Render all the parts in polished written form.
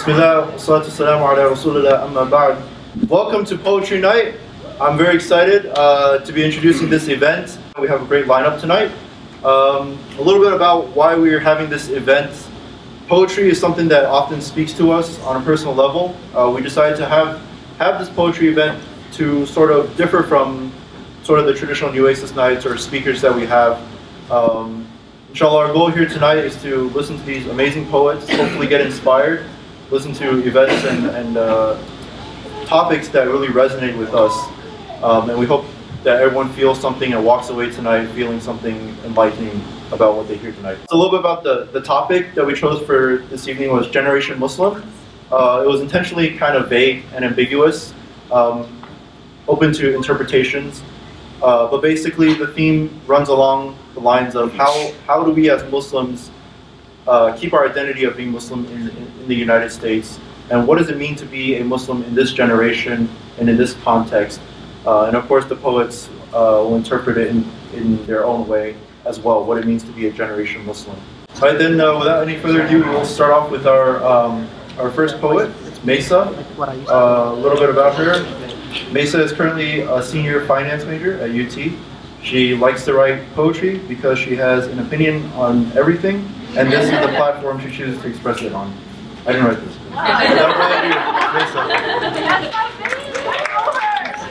Bismillah, salatu salamu ala rasulillah, amma ba'd. Welcome to Poetry Night. I'm very excited to be introducing this event. We have a great lineup tonight. A little bit about why we are having this event. Poetry is something that often speaks to us on a personal level. We decided to have this poetry event to sort of differ from sort of the traditional Nueces nights or speakers that we have. Inshallah, our goal here tonight is to listen to these amazing poets, hopefully get inspired, listen to events and topics that really resonate with us. And we hope that everyone feels something and walks away tonight feeling something enlightening about what they hear tonight. So a little bit about the topic that we chose for this evening was Generation Muslim. It was intentionally kind of vague and ambiguous, open to interpretations. But basically the theme runs along the lines of how do we as Muslims keep our identity of being Muslim in the United States, and what does it mean to be a Muslim in this generation and in this context. And of course the poets will interpret it in their own way as well, what it means to be a generation Muslim. All right, then without any further ado, we'll start off with our first poet. It's Maysa. A little bit about her. Maysa is currently a senior finance major at UT. She likes to write poetry because she has an opinion on everything, and this is the platform she chooses to express it on. I didn't write this.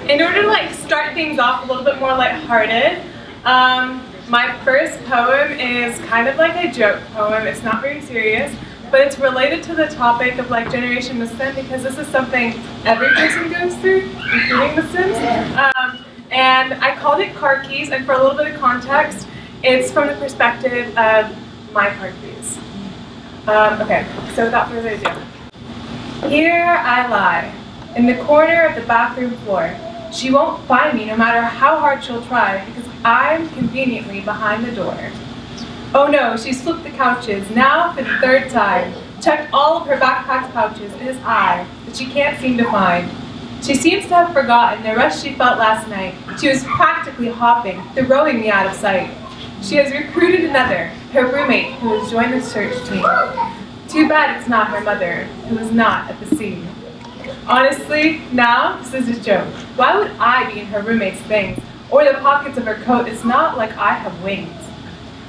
In order to start things off a little bit more lighthearted, my first poem is kind of like a joke poem. It's not very serious, but it's related to the topic of Generation Muslim, because this is something every person goes through, including Muslims. And I called it car keys, and for a little bit of context, it's from the perspective of my car keys. Okay, so without further ado. Here I lie, in the corner of the bathroom floor. She won't find me no matter how hard she'll try, because I'm conveniently behind the door. Oh no, she's flipped the couches, now for the third time. Checked all of her backpack's pouches, it is I, that she can't seem to find. She seems to have forgotten the rush she felt last night. She was practically hopping, throwing me out of sight. She has recruited another, her roommate, who has joined the search team. Too bad it's not her mother, who is not at the scene. Honestly, now, this is a joke. Why would I be in her roommate's things, or the pockets of her coat? It's not like I have wings.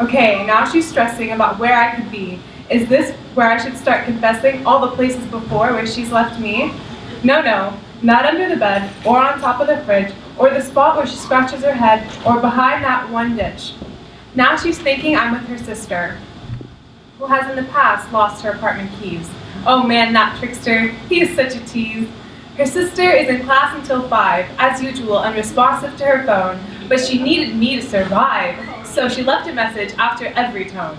Okay, now she's stressing about where I could be. Is this where I should start confessing all the places before where she's left me? No, not under the bed, or on top of the fridge, or the spot where she scratches her head, or behind that one ditch. Now she's thinking I'm with her sister, who has in the past lost her apartment keys. Oh man, that trickster, he is such a tease. Her sister is in class until 5, as usual, unresponsive to her phone, but she needed me to survive, so she left a message after every tone.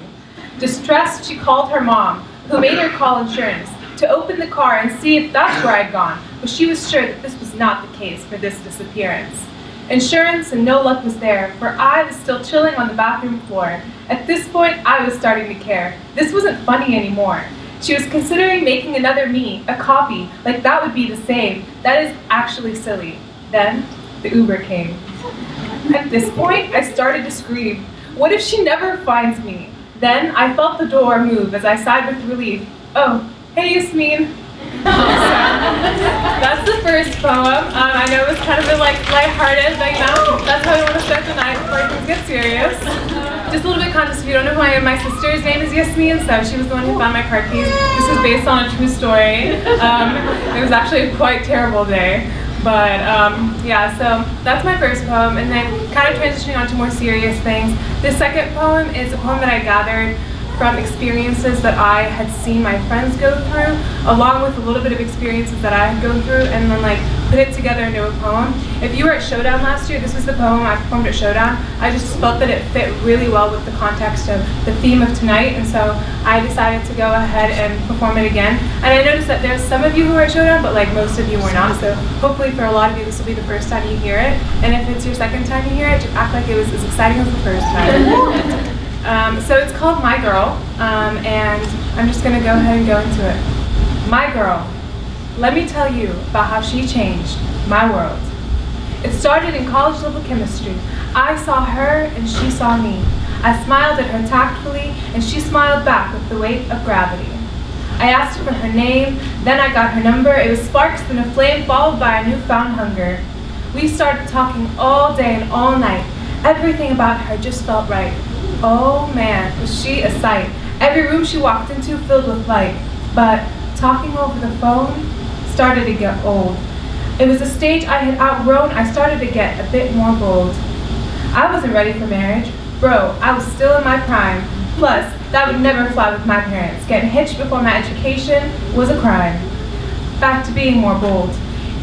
Distressed, she called her mom, who made her call insurance, to open the car and see if that's where I'd gone, but she was sure that this was not the case for this disappearance. Insurance and no luck was there, for I was still chilling on the bathroom floor. At this point, I was starting to care. This wasn't funny anymore. She was considering making another me, a copy, like that would be the same. That is actually silly. Then, the Uber came. At this point, I started to scream. What if she never finds me? Then, I felt the door move as I sighed with relief. Oh, hey Yasmin. That's the first poem. I know it was kind of a lighthearted, but that's how I want to start the night before things get serious. Just a little bit of context, if you don't know who I am, my sister's name is Yasmin, so she was the one who found my car keys. This is based on a true story. It was actually a quite terrible day. But yeah, so that's my first poem, and then kind of transitioning on to more serious things. The second poem is a poem that I gathered from experiences that I had seen my friends go through, along with a little bit of experiences that I had gone through, and then put it together into a poem. If you were at Showdown last year, this was the poem I performed at Showdown. I just felt that it fit really well with the context of the theme of tonight, and so I decided to go ahead and perform it again. And I noticed that there's some of you who were at Showdown, but most of you were not, so hopefully for a lot of you this will be the first time you hear it. And if it's your second time you hear it, just act like it was as exciting as the first time. So it's called My Girl, and I'm just going to go ahead and go into it. My girl, let me tell you about how she changed my world. It started in college level chemistry. I saw her and she saw me. I smiled at her tactfully and she smiled back with the weight of gravity. I asked her for her name, then I got her number. It was sparks, then a flame, followed by a newfound hunger. We started talking all day and all night. Everything about her just felt right. Oh man, was she a sight. Every room she walked into filled with light. But talking over the phone started to get old. It was a stage I had outgrown. I started to get a bit more bold. I wasn't ready for marriage. Bro, I was still in my prime. Plus, that would never fly with my parents. Getting hitched before my education was a crime. Back to being more bold.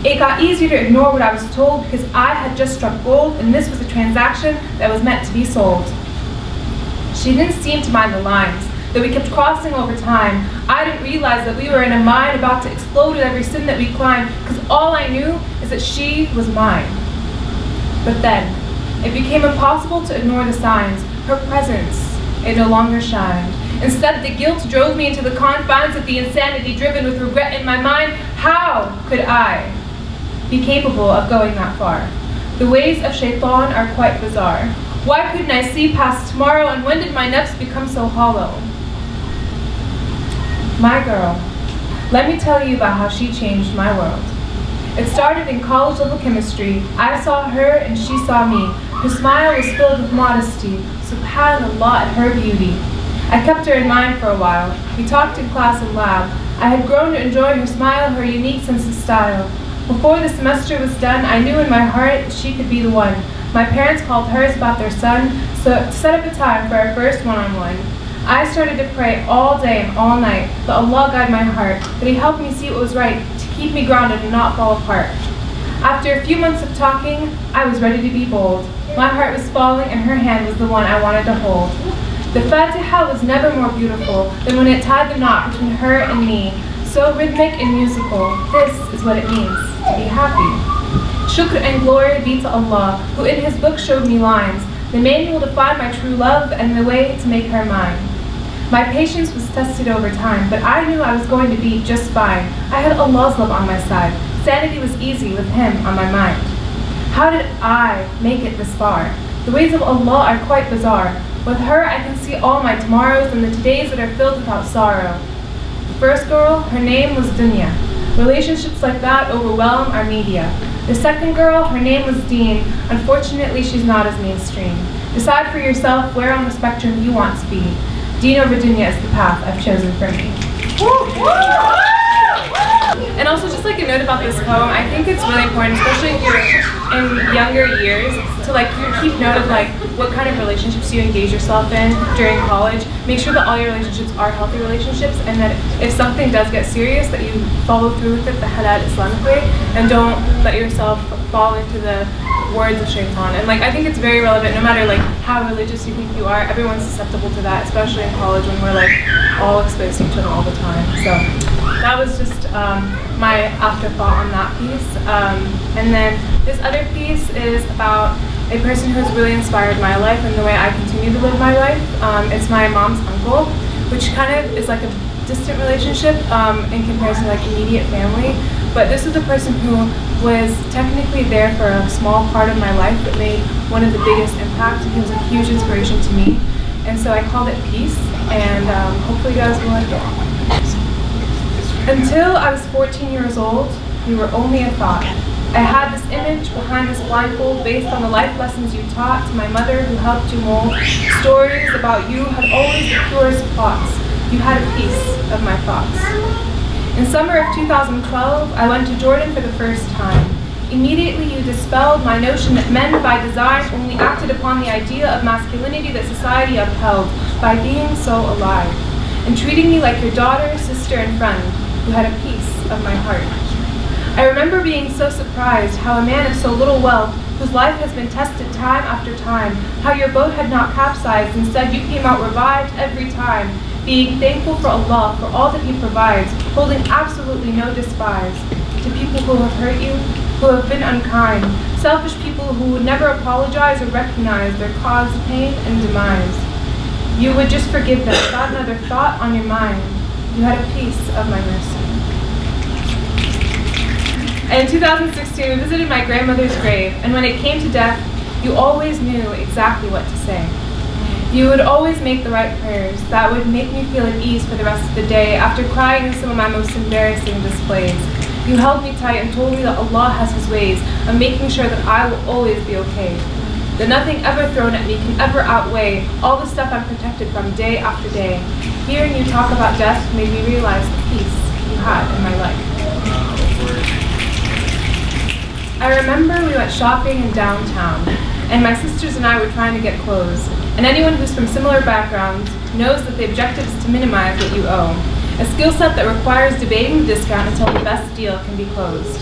It got easier to ignore what I was told because I had just struck gold and this was a transaction that was meant to be sold. She didn't seem to mind the lines, though we kept crossing over time. I didn't realize that we were in a mine about to explode with every sin that we climbed because all I knew is that she was mine. But then, it became impossible to ignore the signs. Her presence, it no longer shined. Instead, the guilt drove me into the confines of the insanity, driven with regret in my mind. How could I be capable of going that far? The ways of shaitan are quite bizarre. Why couldn't I see past tomorrow, and when did my nafs become so hollow? My girl, let me tell you about how she changed my world. It started in college level chemistry. I saw her and she saw me. Her smile was filled with modesty, subhanallah at her beauty. I kept her in mind for a while. We talked in class and lab. I had grown to enjoy her smile, her unique sense of style. Before the semester was done, I knew in my heart she could be the one. My parents called hers about their son, so to set up a time for our first one-on-one. I started to pray all day and all night, that Allah guide my heart, that He helped me see what was right, to keep me grounded and not fall apart. After a few months of talking, I was ready to be bold. My heart was falling and her hand was the one I wanted to hold. The Fatiha was never more beautiful than when it tied the knot between her and me. So rhythmic and musical, this is what it means to be happy. Shukr and glory be to Allah, who in His book showed me lines, the manual to find my true love and the way to make her mine. My patience was tested over time, but I knew I was going to be just fine. I had Allah's love on my side. Sanity was easy with Him on my mind. How did I make it this far? The ways of Allah are quite bizarre. With her, I can see all my tomorrows and the todays that are filled without sorrow. The first girl, her name was Dunya. Relationships like that overwhelm our media. The second girl, her name was Deen. Unfortunately, she's not as mainstream. Decide for yourself where on the spectrum you want to be. Deen over Dunya is the path I've chosen for me. And also, just like a note about this poem, I think it's really important, especially if you're in younger years, to like keep note of like what kind of relationships you engage yourself in during college. Make sure that all your relationships are healthy relationships, and that if something does get serious, that you follow through with it the halal Islamic way, and don't let yourself fall into the words of shaitan. And like I think it's very relevant, no matter like how religious you think you are, everyone's susceptible to that, especially in college when we're like all exposed to each other all the time. So that was just my afterthought on that piece. And then this other piece is about a person who has really inspired my life and the way I continue to live my life. It's my mom's uncle, which kind of is like a distant relationship in comparison to like immediate family. But this is a person who was technically there for a small part of my life but made one of the biggest impacts, and he was a huge inspiration to me. And so I called it Peace, and hopefully you guys will like it. Until I was 14 years old, you were only a thought. I had this image behind this blindfold based on the life lessons you taught to my mother who helped you mold. Stories about you had always the purest plots. You had a piece of my thoughts. In summer of 2012, I went to Jordan for the first time. Immediately you dispelled my notion that men by design only acted upon the idea of masculinity that society upheld by being so alive, and treating me like your daughter, sister, and friend who had a piece of my heart. I remember being so surprised how a man of so little wealth, whose life has been tested time after time, how your boat had not capsized, instead you came out revived every time, being thankful for Allah for all that He provides, holding absolutely no despise to people who have hurt you, who have been unkind, selfish people who would never apologize or recognize their caused pain and demise. You would just forgive them without another thought on your mind. You had a piece of my mercy. And in 2016, we visited my grandmother's grave, and when it came to death, you always knew exactly what to say. You would always make the right prayers that would make me feel at ease for the rest of the day after crying in some of my most embarrassing displays. You held me tight and told me that Allah has His ways of making sure that I will always be okay. That nothing ever thrown at me can ever outweigh all the stuff I'm protected from day after day. Hearing you talk about death made me realize the peace you had in my life. I remember we went shopping in downtown, and my sisters and I were trying to get clothes. And anyone who's from similar backgrounds knows that the objective is to minimize what you owe. A skill set that requires debating the discount until the best deal can be closed.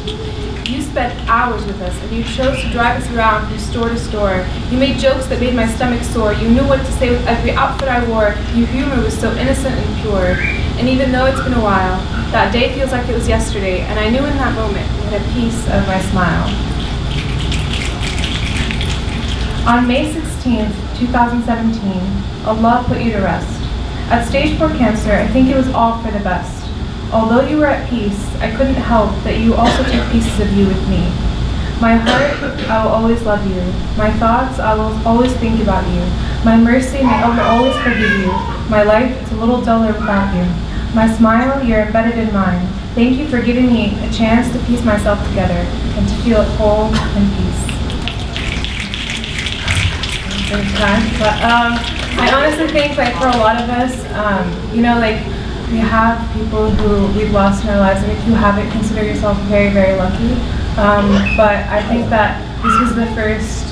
You spent hours with us, and you chose to drive us around from store to store. You made jokes that made my stomach sore. You knew what to say with every outfit I wore. Your humor was so innocent and pure. And even though it's been a while, that day feels like it was yesterday, and I knew in that moment you had a piece of my smile. On May 16th, 2017, Allah put you to rest. At stage 4 cancer, I think it was all for the best. Although you were at peace, I couldn't help that you also took pieces of you with me. My heart, I will always love you. My thoughts, I will always think about you. My mercy, may Allah always forgive you. My life, it's a little duller without you. My smile, you're embedded in mine. Thank you for giving me a chance to piece myself together and to feel at home and peace. But I honestly think, like, for a lot of us, you know, like, we have people who we've lost in our lives, and if you haven't, consider yourself very, very lucky. But I think that this was the first,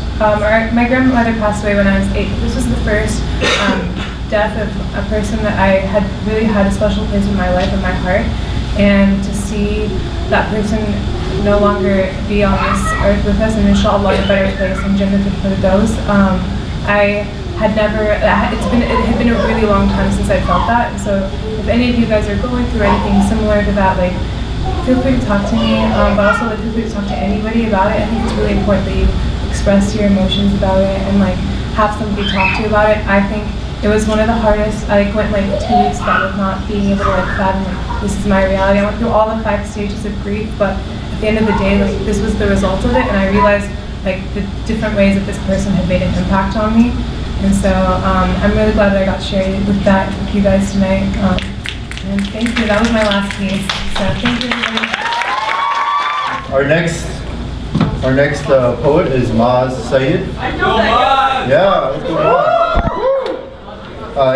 my grandmother passed away when I was 8. This was the first death of a person that I had really had a special place in my life and my heart. And to see that person no longer be on this earth with us, and inshallah in a better place in Jannah for those, I had never, it had been a really long time since I felt that. So if any of you guys are going through anything similar to that, like, feel free to talk to me, but also, like, feel free to talk to anybody about it. I think it's really important that you express your emotions about it and, like, have somebody talk to you about it. I think it was one of the hardest. I went like 2 weeks with not being able to, like, fathom, like, this is my reality. I went through all the 5 stages of grief, but at the end of the day, like, this was the result of it, and I realized, like, the different ways that this person had made an impact on me. And so I'm really glad that I got to share with that with you guys tonight. And thank you. That was my last piece. So thank you, everybody. Our next poet is Maaz Syed. I know that. Yeah, let's go.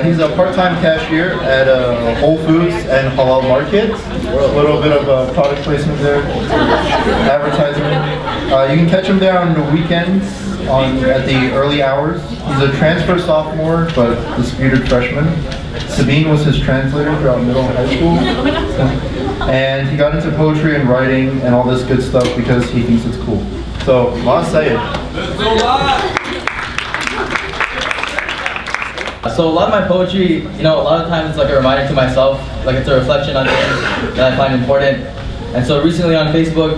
He's a part-time cashier at Whole Foods and Halal Market. A little bit of product placement there, advertisement. You can catch him there on the weekends at the early hours. He's a transfer sophomore, but disputed freshman. Sabin was his translator throughout middle and high school. And he got into poetry and writing and all this good stuff because he thinks it's cool. So, Maaz Syed. So a lot of my poetry, you know, a lot of times it's like a reminder to myself, like it's a reflection on things that I find important. And so recently on Facebook,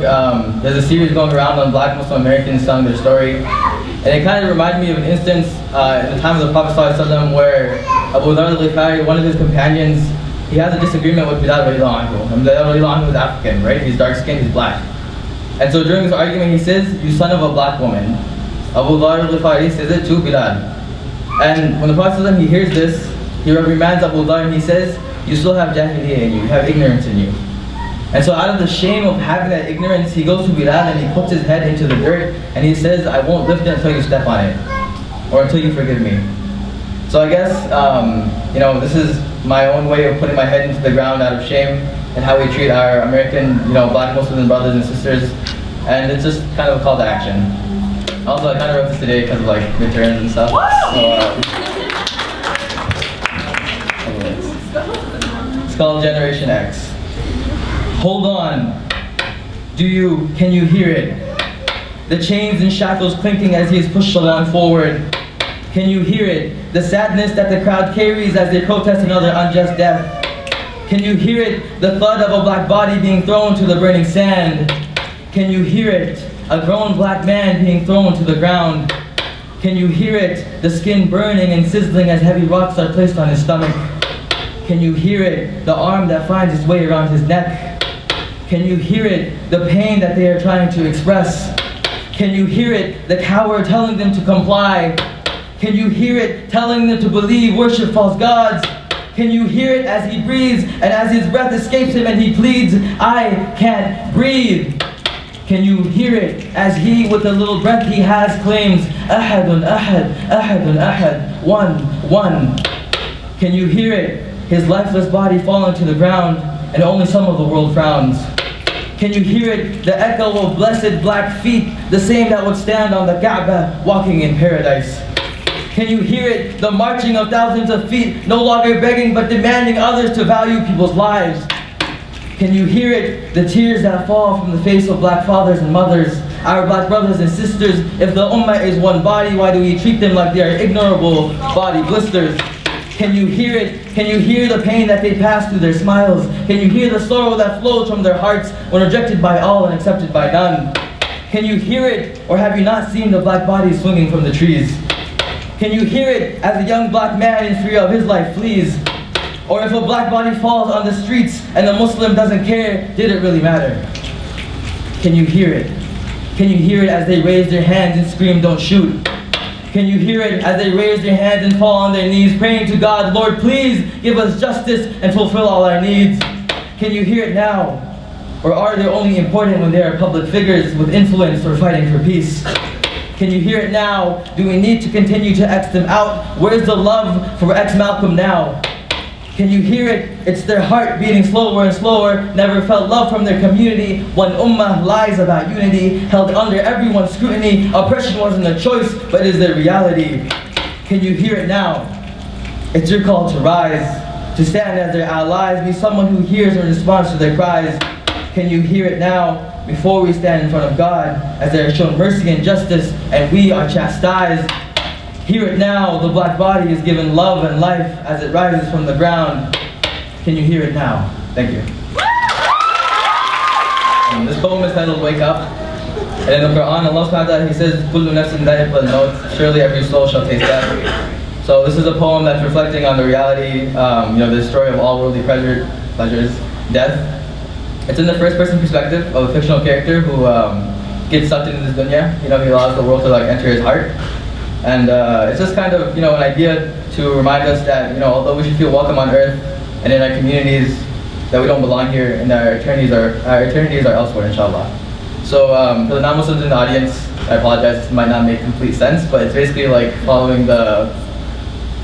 there's a series going around on Black Muslim Americans telling their story. And it kind of reminded me of an instance in the time of the Prophet ﷺ where Abu Dharr al-Ghifari, one of his companions, he has a disagreement with Bilal radiallahu anhu. And Bilal radiallahu anhu is African, right? He's dark skinned, he's black. And so during this argument he says, "You son of a black woman." Abu Dharr al-Ghifari says it to Bilal. And when the Prophet ﷺ, he hears this, he reprimands Abu Dharr and he says, "You still have jahiliyyah in you, you have ignorance in you." And so out of the shame of having that ignorance, he goes to Bilal and he puts his head into the dirt and he says, "I won't lift it until you step on it, or until you forgive me." So I guess, you know, this is my own way of putting my head into the ground out of shame and how we treat our American, you know, black Muslim brothers and sisters. And it's just kind of a call to action. Also, I kind of wrote this today because of like midterms and stuff. So, it's called Generation X. Hold on. Can you hear it? The chains and shackles clinking as he is pushed along forward. Can you hear it? The sadness that the crowd carries as they protest another unjust death. Can you hear it? The thud of a black body being thrown to the burning sand. Can you hear it? A grown black man being thrown to the ground. Can you hear it? The skin burning and sizzling as heavy rocks are placed on his stomach. Can you hear it? The arm that finds its way around his neck. Can you hear it? The pain that they are trying to express. Can you hear it? The coward telling them to comply. Can you hear it telling them to believe, worship false gods? Can you hear it as he breathes and as his breath escapes him and he pleads, I can't breathe? Can you hear it as he, with the little breath he has, claims, Ahadun Ahad, Ahadun Ahad, one, one? Can you hear it, his lifeless body falling to the ground and only some of the world frowns? Can you hear it, the echo of blessed black feet, the same that would stand on the Kaaba walking in paradise? Can you hear it, the marching of thousands of feet, no longer begging but demanding others to value people's lives? Can you hear it, the tears that fall from the face of black fathers and mothers, our black brothers and sisters? If the ummah is one body, why do we treat them like they are ignorable body blisters? Can you hear it? Can you hear the pain that they pass through their smiles? Can you hear the sorrow that flows from their hearts when rejected by all and accepted by none? Can you hear it, or have you not seen the black bodies swinging from the trees? Can you hear it as a young black man in fear of his life flees? Or if a black body falls on the streets and the Muslim doesn't care, did it really matter? Can you hear it? Can you hear it as they raise their hands and scream, don't shoot? Can you hear it as they raise their hands and fall on their knees, praying to God, Lord, please give us justice and fulfill all our needs? Can you hear it now? Or are they only important when they are public figures with influence or fighting for peace? Can you hear it now? Do we need to continue to X them out? Where's the love for ex-Malcolm now? Can you hear it? It's their heart beating slower and slower, never felt love from their community. One ummah lies about unity, held under everyone's scrutiny. Oppression wasn't a choice, but is their reality. Can you hear it now? It's your call to rise, to stand as their allies, be someone who hears and responds to their cries. Can you hear it now? Before we stand in front of God, as they are shown mercy and justice, and we are chastised. Hear it now, the black body is given love and life as it rises from the ground. Can you hear it now? Thank you. This poem is titled Wake Up. And in the Quran, Allah subhanahu wa ta'ala, He says, Kullu nafsin dha'iqatul maut, surely every soul shall taste death. So this is a poem that's reflecting on the reality, the story of all worldly pleasures, death. It's in the first person perspective of a fictional character who gets sucked into this dunya. He allows the world to enter his heart. And it's just kind of, an idea to remind us that, although we should feel welcome on earth and in our communities, that we don't belong here and our eternities are elsewhere, inshallah. So for the non-Muslims in the audience, I apologize, this might not make complete sense, but it's basically like following the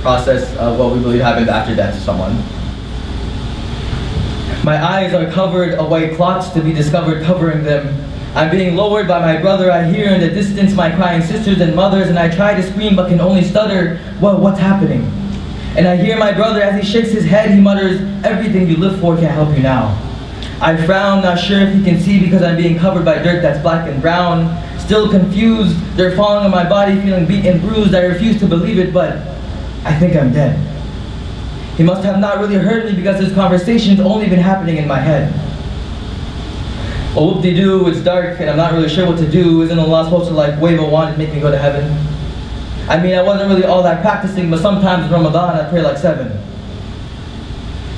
process of what we believe happens after death to someone. My eyes are covered, a white clots to be discovered covering them. I'm being lowered by my brother, I hear in the distance my crying sisters and mothers, and I try to scream but can only stutter, well, what's happening? And I hear my brother as he shakes his head, he mutters, everything you live for can't help you now. I frown, not sure if he can see because I'm being covered by dirt that's black and brown. Still confused, they're falling on my body, feeling beat and bruised, I refuse to believe it, but I think I'm dead. He must have not really heard me because this conversation's only been happening in my head. Well, whoop-de-doo, it's dark and I'm not really sure what to do. Isn't Allah supposed to wave a wand and make me go to heaven? I mean, I wasn't really all that practicing, but sometimes in Ramadan I pray like 7.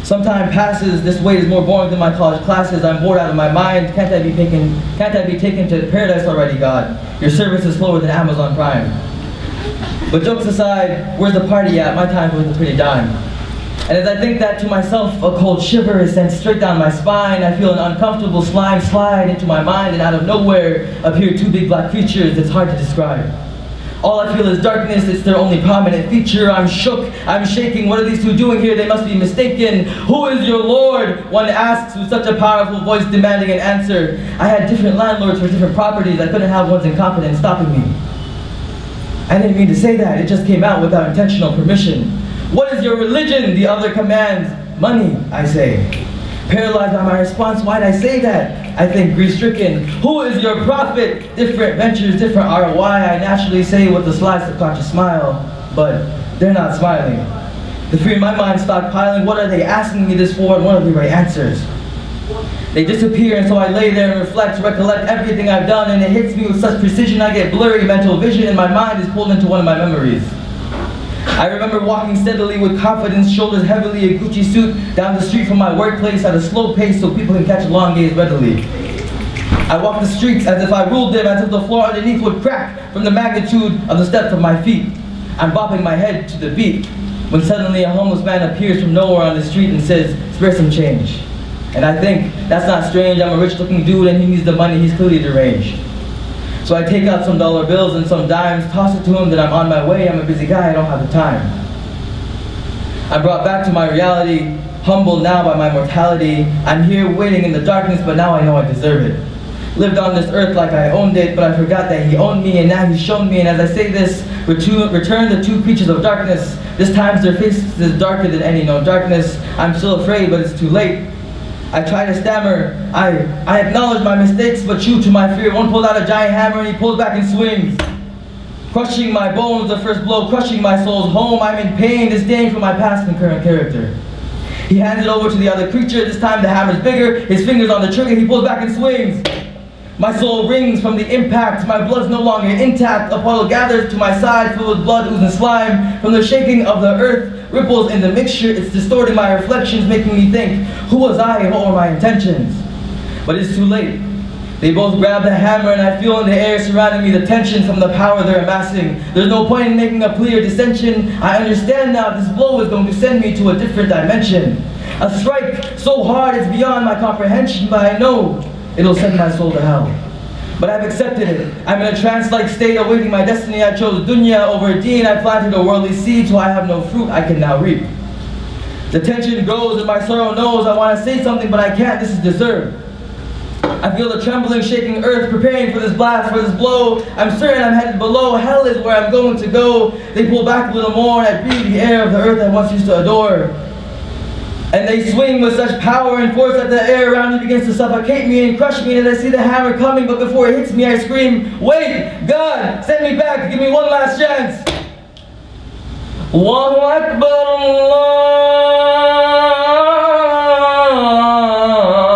Some time passes, this way is more boring than my college classes. I'm bored out of my mind. Can't I be taken to paradise already, God? Your service is slower than Amazon Prime. But jokes aside, where's the party at? My time's worth a pretty dime. And as I think that to myself, a cold shiver is sent straight down my spine. I feel an uncomfortable slime slide into my mind, and out of nowhere appear 2 big black creatures that's hard to describe. All I feel is darkness, it's their only prominent feature. I'm shook, I'm shaking, what are these 2 doing here? They must be mistaken. Who is your Lord? One asks with such a powerful voice demanding an answer. I had different landlords for different properties. I couldn't have one's incompetence stopping me. I didn't mean to say that, it just came out without intentional permission. What is your religion? The other commands. Money, I say. Paralyzed by my response, why'd I say that? I think grief-stricken. Who is your prophet? Different ventures, different ROI. I naturally say with a sly subconscious smile, but they're not smiling. The fear in my mind stockpiling. What are they asking me this for, and what are the right answers? They disappear, and so I lay there and reflect, recollect everything I've done, and it hits me with such precision I get blurry mental vision, and my mind is pulled into one of my memories. I remember walking steadily with confidence, shoulders heavily, a Gucci suit, down the street from my workplace at a slow pace so people can catch a long gaze readily. I walked the streets as if I ruled them, as if the floor underneath would crack from the magnitude of the steps of my feet. I'm bopping my head to the beat when suddenly a homeless man appears from nowhere on the street and says, "Spare some change." And I think, that's not strange, I'm a rich looking dude and he needs the money, he's clearly deranged. So I take out some dollar bills and some dimes, toss it to him that I'm on my way, I'm a busy guy, I don't have the time. I'm brought back to my reality, humbled now by my mortality. I'm here waiting in the darkness, but now I know I deserve it. Lived on this earth like I owned it, but I forgot that he owned me, and now he's shown me. And as I say this, return the two creatures of darkness. This time their faces is darker than any known darkness. I'm still afraid, but it's too late. I try to stammer. I acknowledge my mistakes, but true to my fear, one pulls out a giant hammer and he pulls back and swings. Crushing my bones, the first blow, crushing my soul's home. I'm in pain, disdain for my past and current character. He hands it over to the other creature. This time the hammer's bigger. His finger's on the trigger. He pulls back and swings. My soul rings from the impact. My blood's no longer intact. A puddle gathers to my side, filled with blood, ooze, and slime. From the shaking of the earth, ripples in the mixture. It's distorting my reflections, making me think, who was I and what were my intentions? But it's too late. They both grab the hammer and I feel in the air surrounding me the tension from the power they're amassing. There's no point in making a plea or dissension. I understand now this blow is going to send me to a different dimension. A strike so hard it's beyond my comprehension, but I know it'll send my soul to hell. But I've accepted it. I'm in a trance-like state awaiting my destiny. I chose dunya over deen. I planted a worldly seed, so I have no fruit I can now reap. The tension grows and my sorrow knows I want to say something, but I can't. This is deserved. I feel the trembling, shaking earth, preparing for this blast, for this blow. I'm certain I'm headed below. Hell is where I'm going to go. They pull back a little more, and I breathe the air of the earth I once used to adore. And they swing with such power and force that the air around me begins to suffocate me and crush me. And I see the hammer coming, but before it hits me, I scream, "Wait! God, send me back! Give me one last chance!" Allahu Akbar,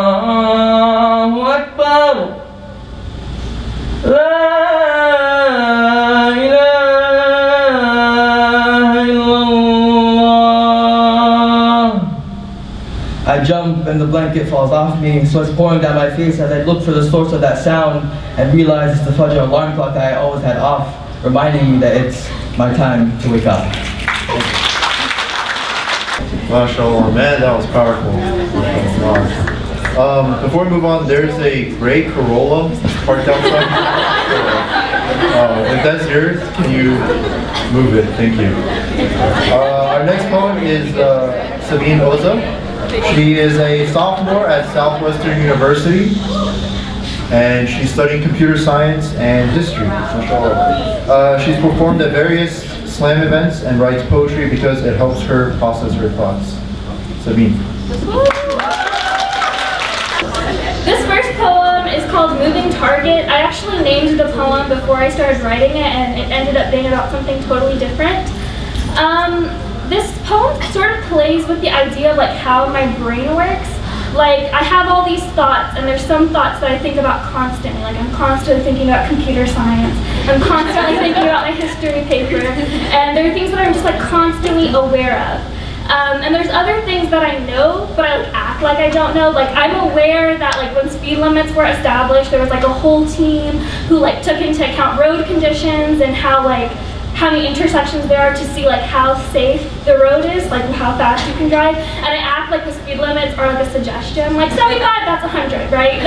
Allahu Akbar. La ilaha illallah. I jump and the blanket falls off me, so it's pouring down my face as I look for the source of that sound and realize it's the Fajr alarm clock that I always had off, reminding me that it's my time to wake up. MashaAllah, man, that was powerful. Before we move on, there's a gray Corolla parked outside. If that's yours, can you move it? Thank you. Our next poem is Sabin Oza. She is a sophomore at Southwestern University, and she's studying computer science and history. MashaAllah. She's performed at various slam events and writes poetry because it helps her process her thoughts. Sabine. This first poem is called Moving Target. I actually named the poem before I started writing it, and it ended up being about something totally different. This poem sort of plays with the idea of like how my brain works. Like, I have all these thoughts, and there's some thoughts that I think about constantly. Like, I'm constantly thinking about computer science. I'm constantly thinking about my history paper. And there are things that I'm just like constantly aware of. And there's other things that I know, but I like act like I don't know. Like, I'm aware that like when speed limits were established, there was like a whole team who like took into account road conditions and how many intersections there are to see like how safe the road is, like how fast you can drive. And I act like the speed limits are like a suggestion, like 75, that's 100, right?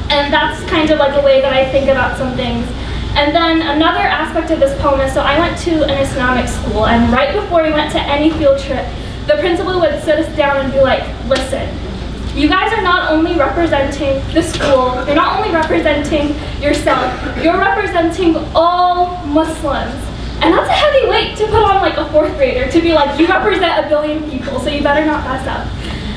And that's kind of like a way that I think about some things. And then another aspect of this poem is, so I went to an Islamic school, and right before we went to any field trip, the principal would sit us down and be like, listen, you guys are not only representing the school, you're not only representing yourself, you're representing all Muslims. And that's a heavy weight to put on like a 4th grader, to be like, you represent 1 billion people, so you better not mess up.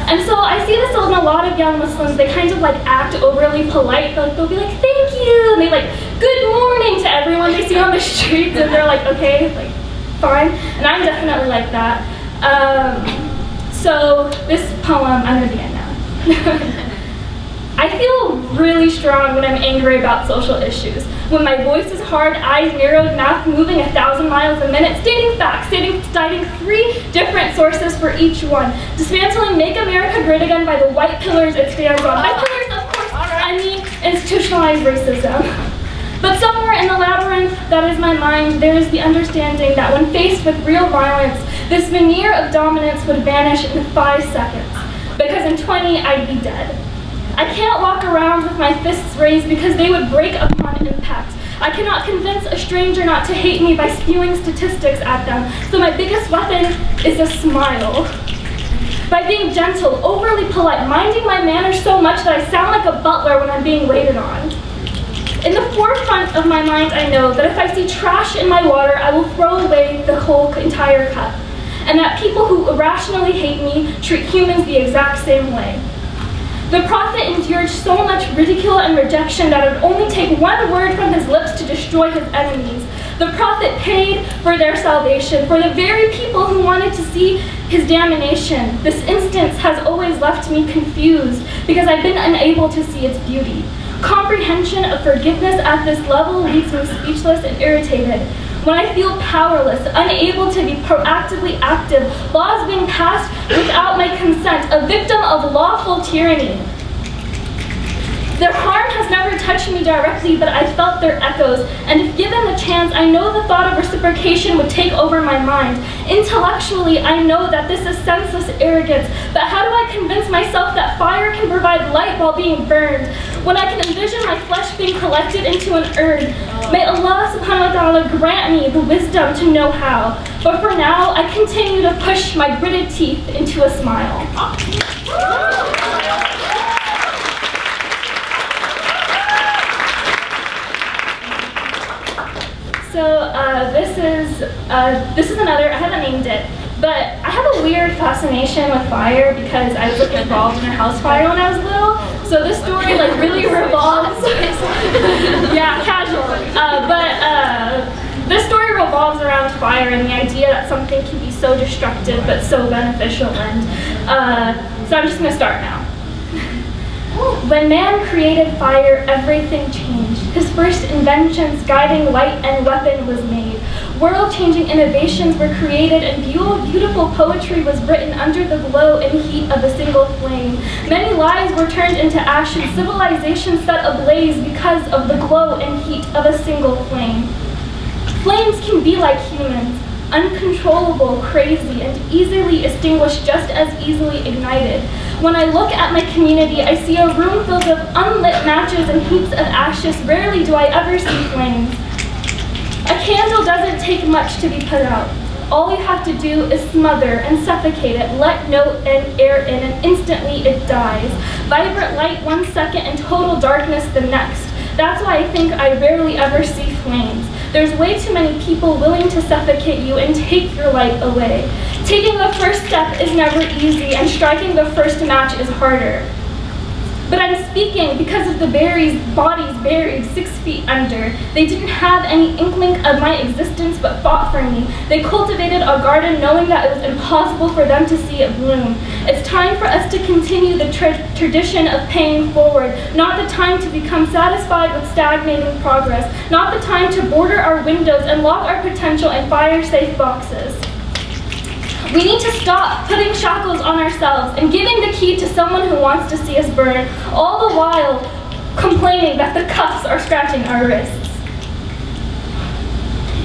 And so I see this in a lot of young Muslims. They kind of like act overly polite. Like, they'll be like, thank you, and they like, good morning to everyone they see on the streets, and they're like, okay, like, fine. And I'm definitely like that. So this poem, I'm gonna begin now. I feel really strong when I'm angry about social issues. When my voice is hard, eyes narrowed, mouth moving 1,000 miles a minute, stating facts, citing 3 different sources for each one. Dismantling Make America Great Again by the white pillars it stands on. By pillars, of course, I mean institutionalized racism. But somewhere in the labyrinth that is my mind, there is the understanding that when faced with real violence, this veneer of dominance would vanish in 5 seconds, because in 20 I'd be dead. I can't walk around with my fists raised because they would break upon impact. I cannot convince a stranger not to hate me by spewing statistics at them, so my biggest weapon is a smile. By being gentle, overly polite, minding my manners so much that I sound like a butler when I'm being waited on. In the forefront of my mind, I know that if I see trash in my water, I will throw away the whole entire cup, and that people who irrationally hate me treat humans the exact same way. The prophet endured so much ridicule and rejection that it would only take one word from his lips to destroy his enemies. The prophet paid for their salvation, for the very people who wanted to see his damnation. This instance has always left me confused because I've been unable to see its beauty. Comprehension of forgiveness at this level leaves me speechless and irritated. When I feel powerless, unable to be proactively active, laws being passed without my consent, a victim of lawful tyranny. Their harm has never touched me directly, but I felt their echoes, and if given the chance, I know the thought of reciprocation would take over my mind. Intellectually, I know that this is senseless arrogance, but how do I convince myself that fire can provide light while being burned? When I can envision my flesh being collected into an urn, may Allah subhanahu wa ta'ala grant me the wisdom to know how. But for now, I continue to push my gritted teeth into a smile. So this is another, I haven't named it, but I have a weird fascination with fire because I was involved in a house fire when I was little. So this story really revolves, yeah, casual. This story revolves around fire and the idea that something can be so destructive but so beneficial. And so I'm just gonna start now. When man created fire, everything changed. His first inventions, guiding light and weapon, was made. World-changing innovations were created, and beautiful poetry was written under the glow and heat of a single flame. Many lives were turned into ashes, civilization set ablaze because of the glow and heat of a single flame. Flames can be like humans, uncontrollable, crazy, and easily extinguished just as easily ignited. When I look at my community, I see a room filled with unlit matches and heaps of ashes. Rarely do I ever see flames. A candle doesn't take much to be put out. All you have to do is smother and suffocate it, let no air in, and instantly it dies. Vibrant light 1 second and total darkness the next. That's why I think I rarely ever see flames. There's way too many people willing to suffocate you and take your light away. Taking the first step is never easy, and striking the first match is harder. But I'm speaking because of the bodies buried 6 feet under. They didn't have any inkling of my existence but fought for me. They cultivated a garden knowing that it was impossible for them to see it bloom. It's time for us to continue the tradition of paying forward, not the time to become satisfied with stagnating progress, not the time to border our windows and lock our potential in fire-safe boxes. We need to stop putting shackles on ourselves and giving the key to someone who wants to see us burn, all the while complaining that the cuffs are scratching our wrists.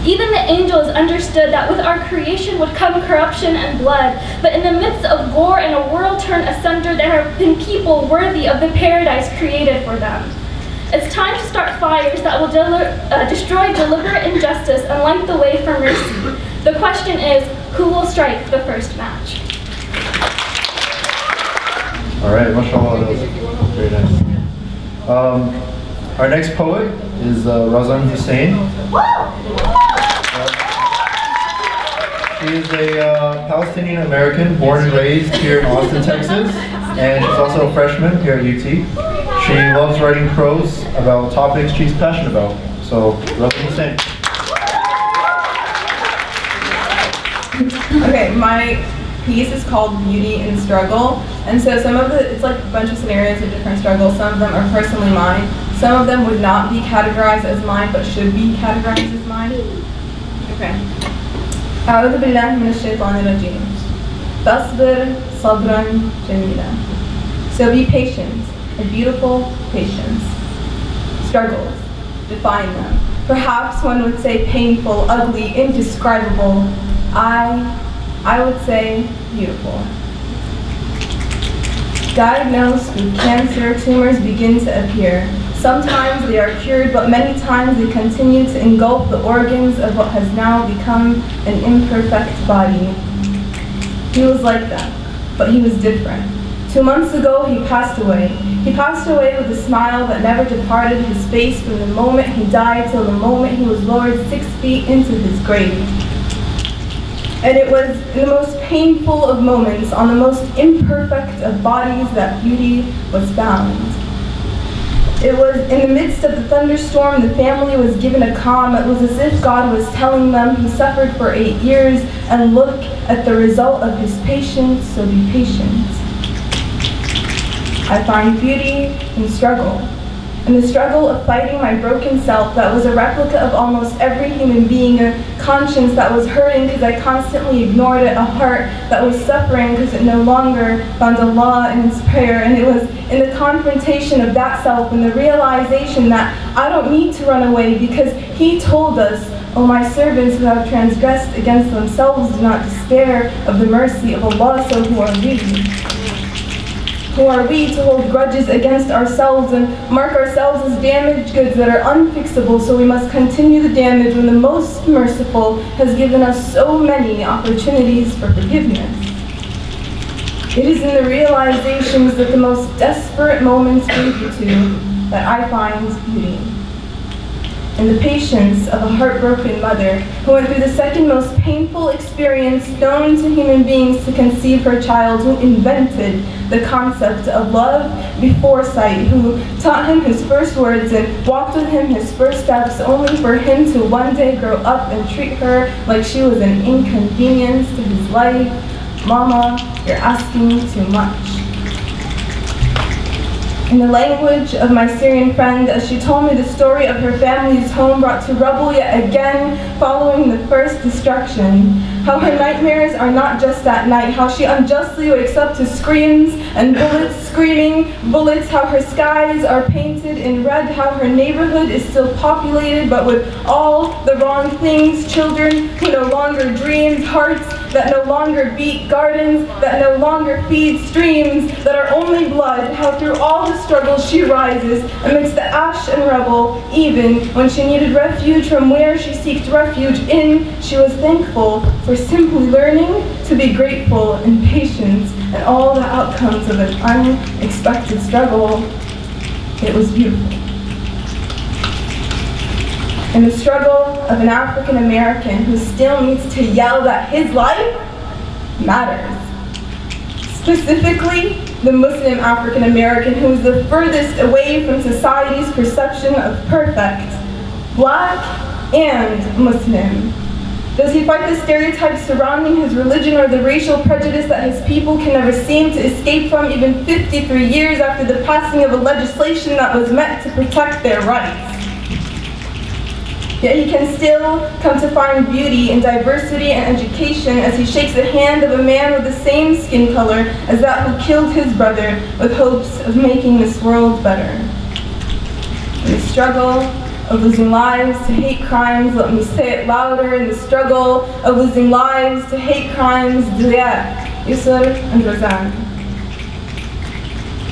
Even the angels understood that with our creation would come corruption and blood, but in the midst of gore and a world turned asunder, there have been people worthy of the paradise created for them. It's time to start fires that will destroy deliberate injustice and light the way for mercy. The question is, who will strike the first match? All right, mashallah, that was very nice. Our next poet is Razan Hussein. She is a Palestinian American born and raised here in Austin, Texas, and she's also a freshman here at UT. She loves writing prose about topics she's passionate about. So, Razan Hussein. Okay, my piece is called Beauty and Struggle, and so some of it's like a bunch of scenarios of different struggles. Some of them are personally mine. Some of them would not be categorized as mine, but should be categorized as mine. Okay. أعوذ بالله من الشيطان الرجيم. تصبر صبرا جميلا. So be patient, a beautiful patience. Struggles, define them. Perhaps one would say painful, ugly, indescribable. I would say beautiful. Diagnosed with cancer, tumors begin to appear. Sometimes they are cured, but many times they continue to engulf the organs of what has now become an imperfect body. He was like that, but he was different. 2 months ago, he passed away. He passed away with a smile that never departed his face from the moment he died till the moment he was lowered 6 feet into his grave. And it was in the most painful of moments, on the most imperfect of bodies, that beauty was found. It was in the midst of the thunderstorm, the family was given a calm. It was as if God was telling them he suffered for 8 years, and look at the result of his patience, so be patient. I find beauty in struggle. In the struggle of fighting my broken self that was a replica of almost every human being, a conscience that was hurting because I constantly ignored it, a heart that was suffering because it no longer found Allah in its prayer. And it was in the confrontation of that self and the realization that I don't need to run away, because He told us, "O my servants who have transgressed against themselves, do not despair of the mercy of Allah." So who are we? Who are we to hold grudges against ourselves and mark ourselves as damaged goods that are unfixable? So we must continue the damage when the most merciful has given us so many opportunities for forgiveness. It is in the realizations that the most desperate moments lead you to that I find beauty. In the patience of a heartbroken mother who went through the second most painful experience known to human beings to conceive her child, who invented the concept of love before sight, who taught him his first words and walked with him his first steps, only for him to one day grow up and treat her like she was an inconvenience to his life. Mama, you're asking too much. In the language of my Syrian friend, as she told me the story of her family's home brought to rubble yet again following the first destruction, how her nightmares are not just at night, how she unjustly wakes up to screams and bullets, screaming bullets, how her skies are painted in red, how her neighborhood is still populated but with all the wrong things, children who no longer dream, hearts that no longer beat, gardens that no longer feed, streams that are only blood, how through all the struggles she rises amidst the ash and rubble. Even when she needed refuge from where she sought refuge in, she was thankful for simply learning to be grateful and patient and all the outcomes of an unexpected struggle. It was beautiful. In the struggle of an African American who still needs to yell that his life matters. Specifically, the Muslim African American who is the furthest away from society's perception of perfect, Black and Muslim. Does he fight the stereotypes surrounding his religion or the racial prejudice that his people can never seem to escape from, even 53 years after the passing of a legislation that was meant to protect their rights? Yet he can still come to find beauty in diversity and education as he shakes the hand of a man with the same skin color as that who killed his brother with hopes of making this world better. In the struggle of losing lives to hate crimes, let me say it louder, in the struggle of losing lives to hate crimes, Diya, Yusr, and Razan.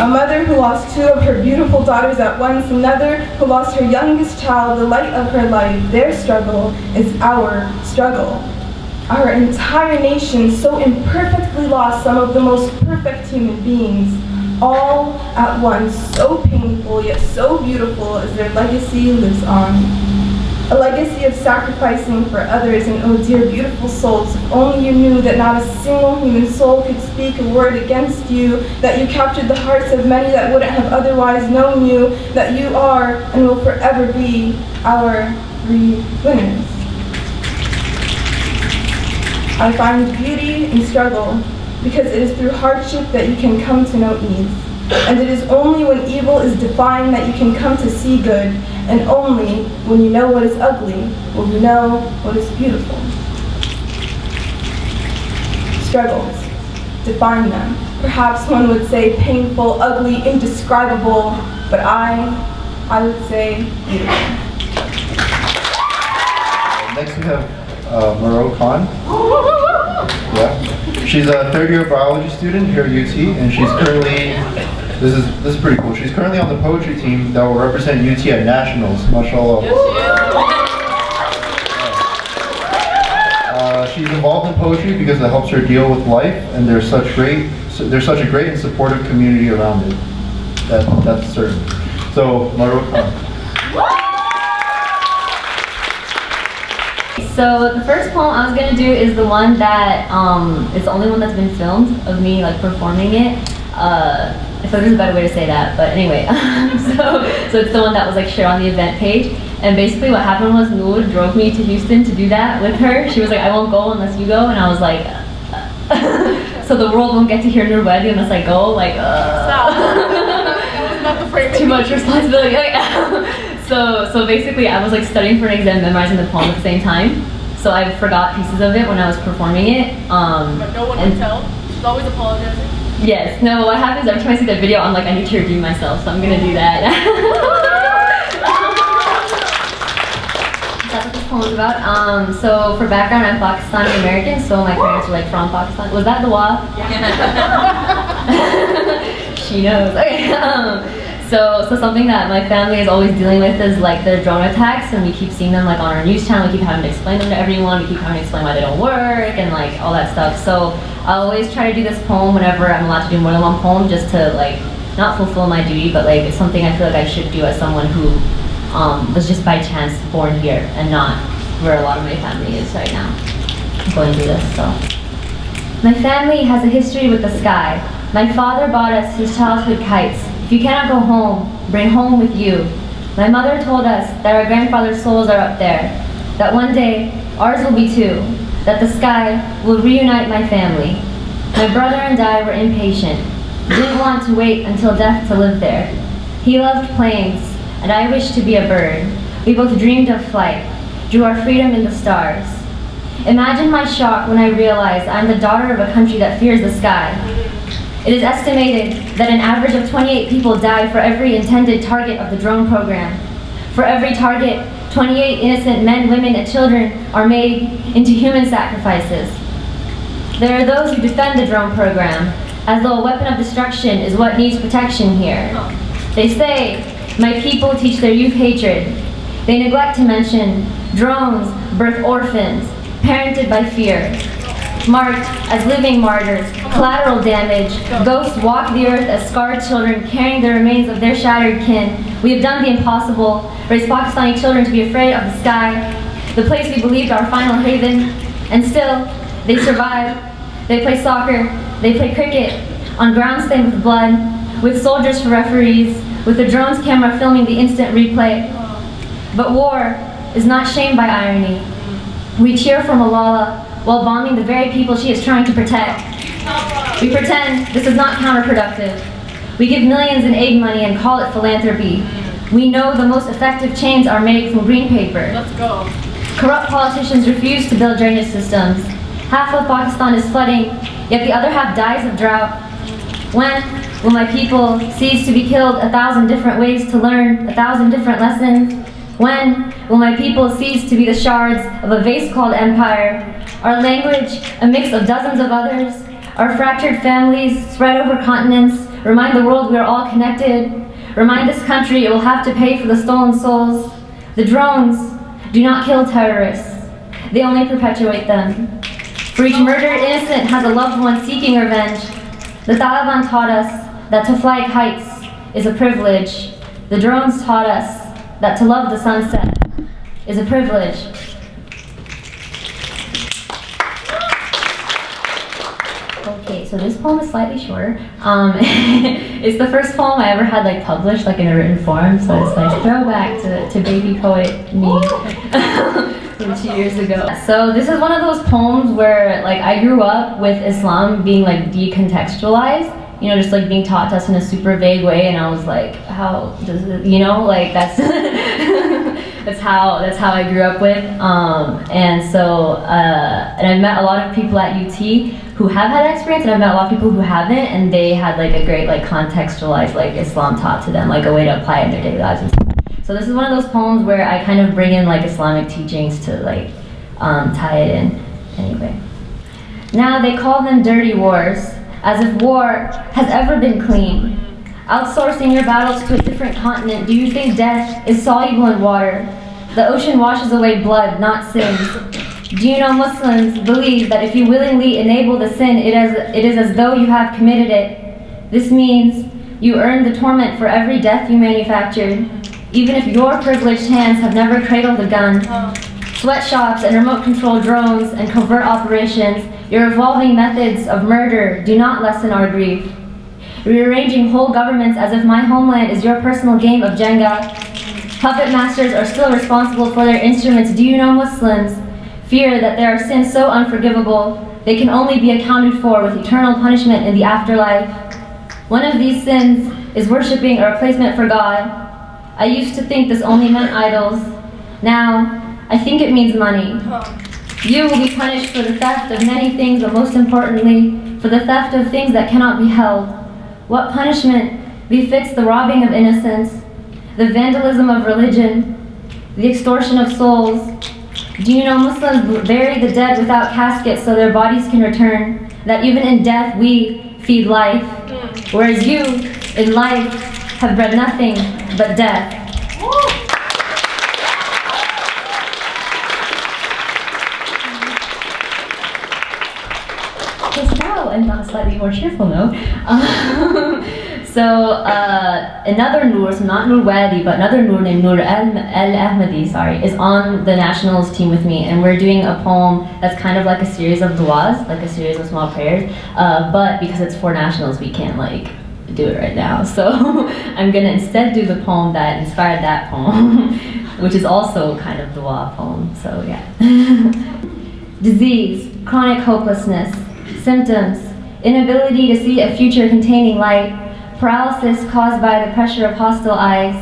A mother who lost 2 of her beautiful daughters at once, another who lost her youngest child, the light of her life. Their struggle is our struggle. Our entire nation so imperfectly lost some of the most perfect human beings, all at once, so painful yet so beautiful as their legacy lives on. A legacy of sacrificing for others, and oh dear beautiful souls, if only you knew that not a single human soul could speak a word against you, that you captured the hearts of many that wouldn't have otherwise known you, that you are and will forever be our 3 winners. I find beauty in struggle because it is through hardship that you can come to know ease. And it is only when evil is defined that you can come to see good, and only when you know what is ugly will you know what is beautiful. Struggles, define them. Perhaps one would say painful, ugly, indescribable, but I would say beautiful. Next we have Mah-ro Khan. Yeah. She's a third-year biology student here at UT, and she's currently, this is pretty cool, she's currently on the poetry team that will represent UT at Nationals, mashallah. She's involved in poetry because it helps her deal with life, and there's such a great and supportive community around it. That's certain. So, Mah-ro Khan. So the first poem I was gonna do is the one that it's the only one that's been filmed of me like performing it. I thought there's a better way to say that, but anyway. so it's the one that was like shared on the event page. And basically what happened was Noor drove me to Houston to do that with her. She was like, I won't go unless you go, and I was like, so the world won't get to hear Noor Wadi unless I go. Like, too much responsibility. So basically I was like studying for an exam, memorizing the poem at the same time. So I forgot pieces of it when I was performing it. But no one can tell. She's always apologizing. Yes. No, what happens every time I see the video, I'm like, I need to redeem myself, so I'm gonna do that. That's what this poem is about. So for background, I'm Pakistani American, so my parents were like from Pakistan. Was that the wa? Yeah. She knows. Okay. So something that my family is always dealing with is like their drone attacks, and we keep seeing them like on our news channel. We keep having to explain them to everyone. We keep having to explain why they don't work and like all that stuff. So I always try to do this poem whenever I'm allowed to do more than one poem, just to like not fulfill my duty, but like it's something I feel like I should do as someone who was just by chance born here and not where a lot of my family is right now. I'm going through this. So my family has a history with the sky. My father bought us his childhood kites. If you cannot go home, bring home with you. My mother told us that our grandfather's souls are up there, that one day ours will be too, that the sky will reunite my family. My brother and I were impatient, didn't want to wait until death to live there. He loved planes, and I wished to be a bird. We both dreamed of flight, drew our freedom in the stars. Imagine my shock when I realized I'm the daughter of a country that fears the sky. It is estimated that an average of 28 people die for every intended target of the drone program. For every target, 28 innocent men, women, and children are made into human sacrifices. There are those who defend the drone program, as though a weapon of destruction is what needs protection here. They say, my people teach their youth hatred. They neglect to mention drones birth orphans, parented by fear. Marked as living martyrs, collateral damage, ghosts walk the earth as scarred children carrying the remains of their shattered kin. We have done the impossible, raised Pakistani children to be afraid of the sky, the place we believed our final haven, and still, they survive. They play soccer, they play cricket, on ground stained with blood, with soldiers for referees, with the drone's camera filming the instant replay. But war is not shamed by irony. We cheer for Malala, while bombing the very people she is trying to protect. We pretend this is not counterproductive. We give millions in aid money and call it philanthropy. We know the most effective chains are made from green paper. Let's go. Corrupt politicians refuse to build drainage systems. Half of Pakistan is flooding, yet the other half dies of drought. When will my people cease to be killed 1,000 different ways to learn 1,000 different lessons? When will my people cease to be the shards of a vase called empire? Our language, a mix of dozens of others, our fractured families spread over continents, remind the world we are all connected, remind this country it will have to pay for the stolen souls. The drones do not kill terrorists, they only perpetuate them. For each murdered innocent has a loved one seeking revenge. The Taliban taught us that to fly kites is a privilege. The drones taught us that to love the sunset is a privilege. Okay, so this poem is slightly shorter. It's the first poem I ever had like published like in a written form, so it's like throwback to baby poet me from 2 years ago. So this is one of those poems where like I grew up with Islam being like decontextualized, you know, just like being taught to us in a super vague way, and I was like, how does it, you know, like that's that's how I grew up with, and so and I've met a lot of people at UT who have had that experience, and I've met a lot of people who haven't, and they had like a great like contextualized like Islam taught to them, like a way to apply it in their daily lives and stuff. So this is one of those poems where I kind of bring in like Islamic teachings to like tie it in anyway. Now they call them dirty wars, as if war has ever been clean. Outsourcing your battles to a different continent, do you think death is soluble in water? The ocean washes away blood, not sins. Do you know Muslims believe that if you willingly enable the sin, it is as though you have committed it? This means you earn the torment for every death you manufactured, even if your privileged hands have never cradled a gun. Sweatshops and remote-controlled drones and covert operations, your evolving methods of murder do not lessen our grief. Rearranging whole governments as if my homeland is your personal game of Jenga. Puppet masters are still responsible for their instruments. Do you know Muslims fear that there are sins so unforgivable they can only be accounted for with eternal punishment in the afterlife? One of these sins is worshipping a replacement for God. I used to think this only meant idols. Now, I think it means money. You will be punished for the theft of many things, but most importantly, for the theft of things that cannot be held. What punishment befits the robbing of innocence, the vandalism of religion, the extortion of souls? Do you know Muslims bury the dead without caskets so their bodies can return, that even in death we feed life, whereas you, in life, have bred nothing but death? And on a slightly more cheerful note, another Noor, so not Noor Wadi, but another Noor named Noor Ahmadi, is on the nationals team with me, and we're doing a poem that's kind of like a series of du'as, like a series of small prayers, but because it's for nationals, we can't like do it right now. So I'm gonna instead do the poem that inspired that poem, which is also kind of du'a poem. So yeah. Disease, chronic hopelessness. Symptoms: inability to see a future containing light, paralysis caused by the pressure of hostile eyes,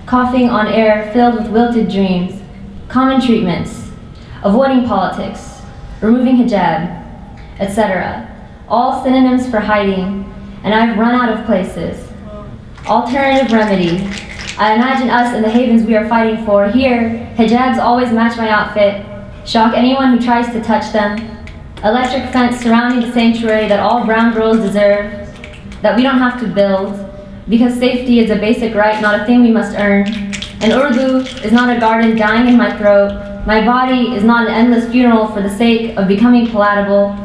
coughing on air filled with wilted dreams. Common treatments: avoiding politics, removing hijab, etc. All synonyms for hiding, and I've run out of places. Alternative remedy: I imagine us in the havens we are fighting for. Here, hijabs always match my outfit, shock anyone who tries to touch them. Electric fence surrounding the sanctuary that all brown girls deserve, that we don't have to build, because safety is a basic right, not a thing we must earn. And Urdu is not a garden dying in my throat. My body is not an endless funeral for the sake of becoming palatable.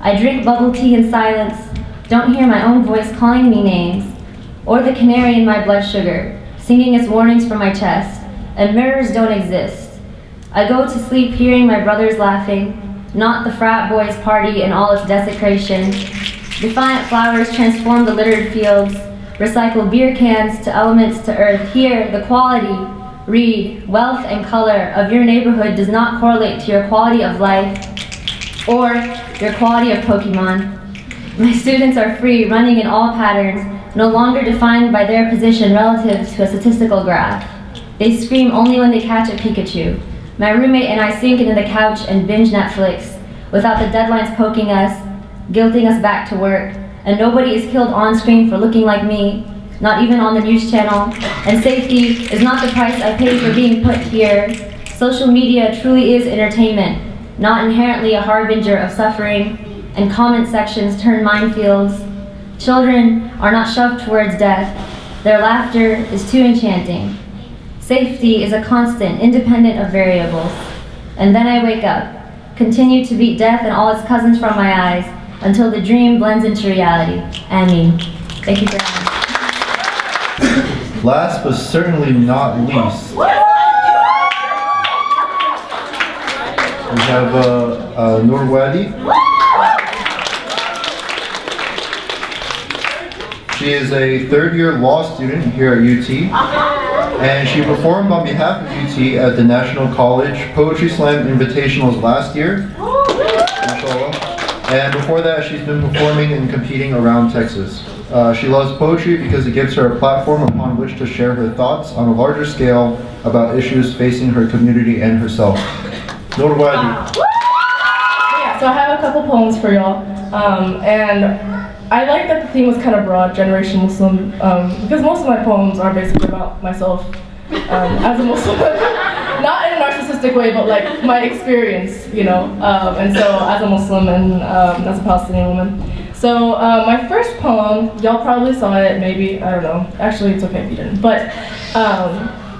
I drink bubble tea in silence, don't hear my own voice calling me names, or the canary in my blood sugar, singing its warnings from my chest, and mirrors don't exist. I go to sleep hearing my brothers laughing, not the frat boys' party and all its desecration. Defiant flowers transform the littered fields, recycle beer cans to elements to earth. Here, the quality, read, wealth and color of your neighborhood does not correlate to your quality of life or your quality of Pokemon. My students are free, running in all patterns, no longer defined by their position relative to a statistical graph. They scream only when they catch a Pikachu. My roommate and I sink into the couch and binge Netflix, without the deadlines poking us, guilting us back to work, and nobody is killed on screen for looking like me, not even on the news channel, and safety is not the price I pay for being put here. Social media truly is entertainment, not inherently a harbinger of suffering, and comment sections turn minefields. Children are not shoved towards death. Their laughter is too enchanting. Safety is a constant, independent of variables. And then I wake up, continue to beat death and all its cousins from my eyes, until the dream blends into reality. Ameen. Thank you for having me. Last but certainly not least, we have Noor Wadi. She is a third-year law student here at UT. And she performed on behalf of UT at the National College Poetry Slam Invitationals last year. And before that, she's been performing and competing around Texas. She loves poetry because it gives her a platform upon which to share her thoughts on a larger scale about issues facing her community and herself. Noor Wadi. Yeah, so I have a couple poems for y'all. And I like that the theme was kind of broad, Generation Muslim, because most of my poems are basically about myself as a Muslim. Not in a narcissistic narcissistic way, but like my experience, you know. And so as a Muslim and as a Palestinian woman. So my first poem, y'all probably saw it, maybe, I don't know. Actually, it's okay if you didn't. But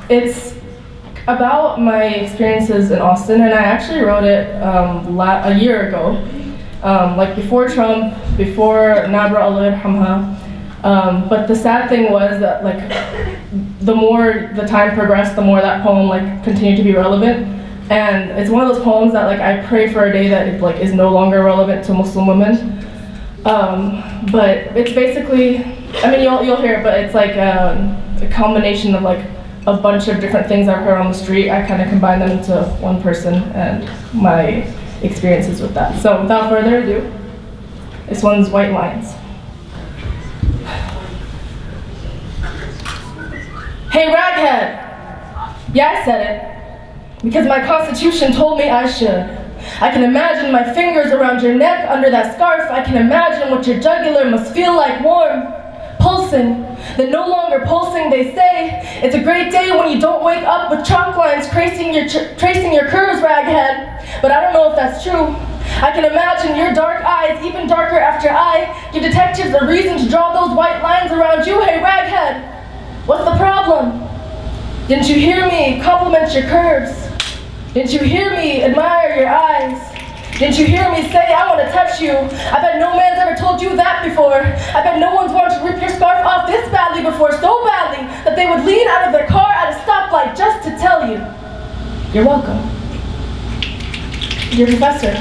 it's about my experiences in Austin, and I actually wrote it a year ago. Like before Trump, before Nabra Allah Irhamha. But the sad thing was that like the more the time progressed, the more that poem like continued to be relevant. And it's one of those poems that like I pray for a day that it like is no longer relevant to Muslim women. But it's basically, I mean you'll hear it, but it's like a combination of like a bunch of different things I've heard on the street. I kind of combine them into one person and my experiences with that. So without further ado, this one's White Lines. Hey raghead! Yeah, I said it. Because my constitution told me I should. I can imagine my fingers around your neck under that scarf. I can imagine what your jugular must feel like, warm, pulsing, then no longer pulsing, they say. It's a great day when you don't wake up with chalk lines tracing your curves, raghead. But I don't know if that's true. I can imagine your dark eyes, even darker after I give detectives a reason to draw those white lines around you. Hey raghead, what's the problem? Didn't you hear me compliment your curves? Didn't you hear me admire your eyes? Didn't you hear me say, I want to touch you? I bet no man's ever told you that before. I bet no one's wanted to rip your scarf off this badly before, so badly that they would lean out of their car at a stoplight just to tell you, you're welcome. Dear Professor,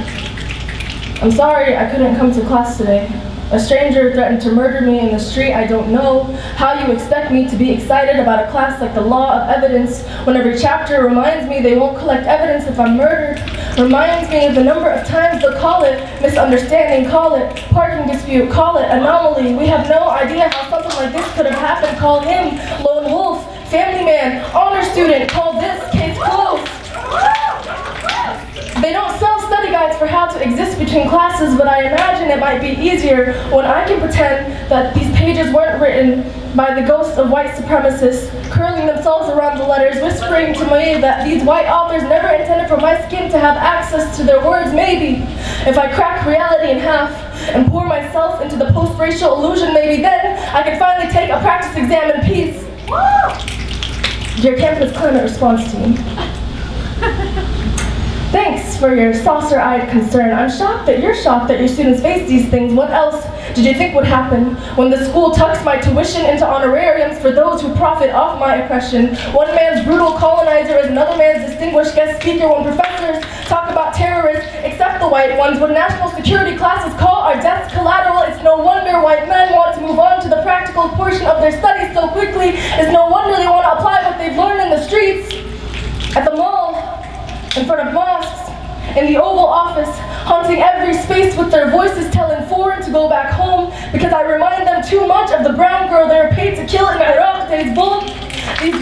I'm sorry I couldn't come to class today. A stranger threatened to murder me in the street. I don't know how you expect me to be excited about a class like the law of evidence when every chapter reminds me they won't collect evidence if I'm murdered. Reminds me of the number of times they'll call it misunderstanding, call it parking dispute, call it anomaly. We have no idea how something like this could have happened. Call him lone wolf, family man, honor student. Call this case closed. They don't sell study guides for how to exist between classes, but I imagine it might be easier when I can pretend that these pages weren't written by the ghosts of white supremacists, curling themselves around the letters, whispering to me that these white authors never intended for my skin to have access to their words. Maybe if I crack reality in half and pour myself into the post-racial illusion, maybe then I can finally take a practice exam in peace. Dear Campus Climate Response Team, thanks for your saucer-eyed concern. I'm shocked that you're shocked that your students face these things. What else did you think would happen when the school tucks my tuition into honorariums for those who profit off my oppression? One man's brutal colonizer is another man's distinguished guest speaker. When professors talk about terrorists, except the white ones, when national security classes call our deaths collateral, it's no wonder white men want to move on to the practical portion of their studies so quickly. It's no wonder they want to apply what they've learned in the streets, at the mall, in front of mosques, in the Oval Office, haunting every space with their voices telling foreign to go back home because I remind them too much of the brown girl they were paid to kill in Iraq. These